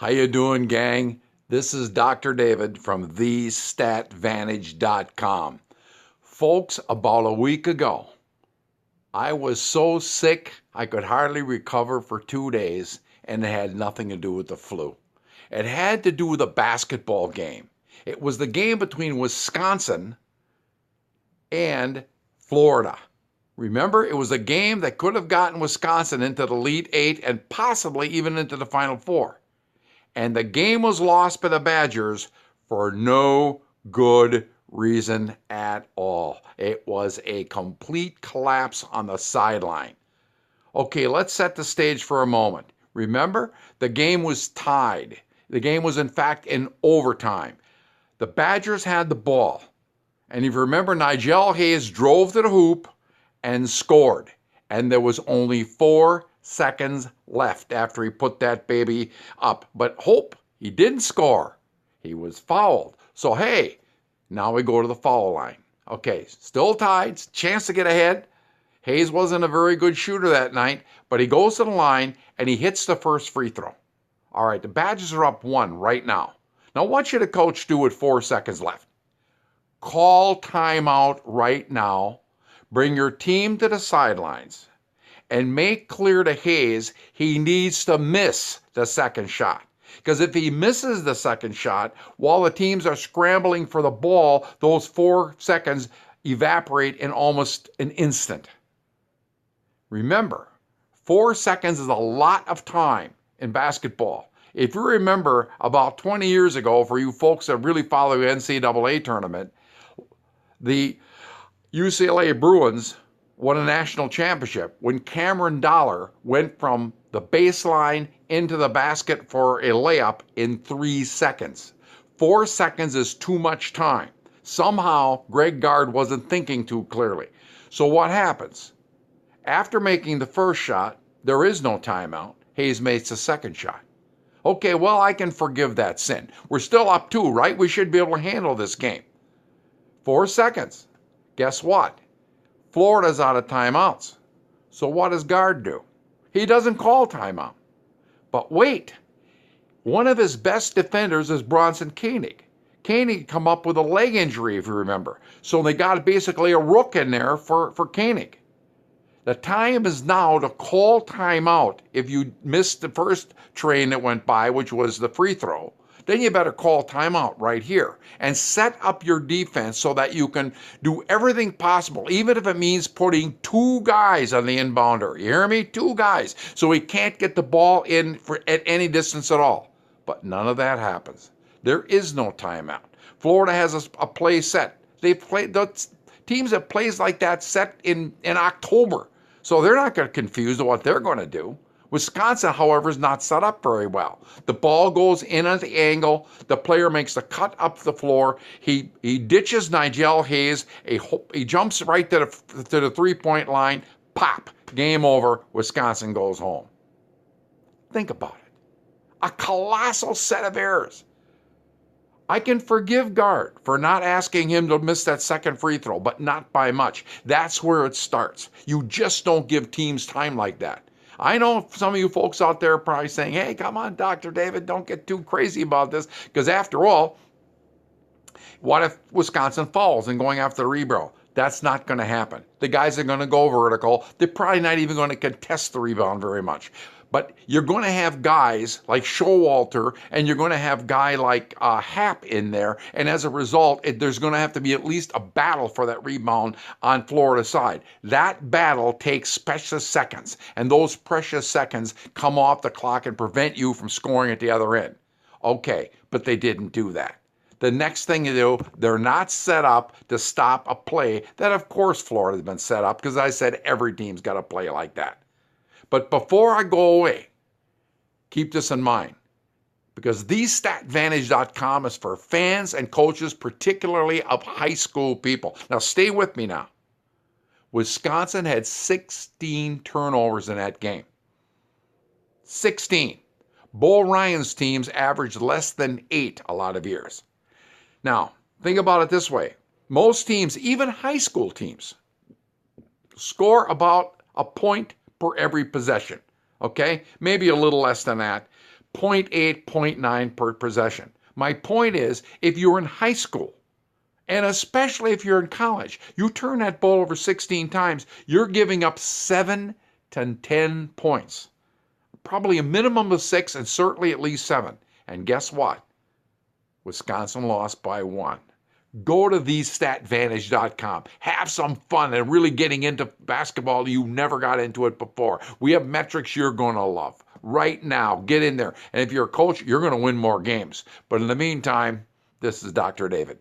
How you doing, gang? This is Dr. David from Thestatvantage.com. Folks, about a week ago, I was so sick I could hardly recover for 2 days, and it had nothing to do with the flu. It had to do with a basketball game. It was the game between Wisconsin and Florida. Remember, it was a game that could have gotten Wisconsin into the Elite Eight and possibly even into the Final Four. And the game was lost by the Badgers for no good reason at all. It was a complete collapse on the sideline. Okay, let's set the stage for a moment. Remember, the game was tied. The game was, in fact, in overtime. The Badgers had the ball. And if you remember, Nigel Hayes drove to the hoop and scored. And there was only 4 seconds left after he put that baby up. But hope, he didn't score. He was fouled. So, hey, now we go to the foul line. Okay, still tied, chance to get ahead. Hayes wasn't a very good shooter that night, but he goes to the line and he hits the first free throw. All right, the Badgers are up 1 right now. Now, what should a coach do with 4 seconds left? Call timeout right now. Bring your team to the sidelines and make clear to Hayes he needs to miss the second shot. Because if he misses the second shot while the teams are scrambling for the ball, those 4 seconds evaporate in almost an instant. Remember, 4 seconds is a lot of time in basketball. If you remember about 20 years ago, for you folks that really follow the NCAA tournament, the UCLA Bruins won a national championship when Cameron Dollar went from the baseline into the basket for a layup in 3 seconds. 4 seconds is too much time. Somehow, Greg Gard wasn't thinking too clearly. So what happens? After making the first shot, there is no timeout. Hayes makes the second shot. Okay, well, I can forgive that sin. We're still up 2, right? We should be able to handle this game. 4 seconds. Guess what? Florida's out of timeouts. So what does Gard do? He doesn't call timeout. But wait, one of his best defenders is Bronson Koenig. Koenig come up with a leg injury, if you remember. So they got basically a rook in there for Koenig. The time is now to call timeout if you missed the first train that went by, which was the free throw. Then you better call timeout right here and set up your defense so that you can do everything possible, even if it means putting 2 guys on the inbounder. You hear me? 2 guys. So he can't get the ball in at any distance at all. But none of that happens. There is no timeout. Florida has a play set. They play the teams that plays like that set in October. So they're not going to confuse what they're going to do. Wisconsin, however, is not set up very well. The ball goes in at the angle. The player makes the cut up the floor. He ditches Nigel Hayes. He jumps right to the three-point line. Pop. Game over. Wisconsin goes home. Think about it. A colossal set of errors. I can forgive Gard for not asking him to miss that second free throw, but not by much. That's where it starts. You just don't give teams time like that. I know some of you folks out there are probably saying, hey, come on, Dr. David, don't get too crazy about this. Because after all, what if Wisconsin falls and going after the rebound? That's not going to happen. The guys are going to go vertical. They're probably not even going to contest the rebound very much. But you're going to have guys like Showalter, and you're going to have a guy like Happ in there. And as a result, there's going to have to be at least a battle for that rebound on Florida's side. That battle takes precious seconds. And those precious seconds come off the clock and prevent you from scoring at the other end. Okay, but they didn't do that. The next thing you do, they're not set up to stop a play that, of course, Florida's been set up, because I said every team's got to play like that. But before I go away, keep this in mind, because Thestatvantage.com is for fans and coaches, particularly of high school people. Now, stay with me now. Wisconsin had 16 turnovers in that game. 16. Bo Ryan's teams averaged less than 8 a lot of years. Now, think about it this way. Most teams, even high school teams, score about a point per every possession, okay? Maybe a little less than that. 0.8, 0.9 per possession. My point is, if you're in high school, and especially if you're in college, you turn that ball over 16 times, you're giving up 7 to 10 points. Probably a minimum of 6 and certainly at least 7. And guess what? Wisconsin lost by 1. Go to Thestatvantage.com. Have some fun and really getting into basketball. You never got into it before. We have metrics you're going to love. Right now, get in there. And if you're a coach, you're going to win more games. But in the meantime, this is Dr. David.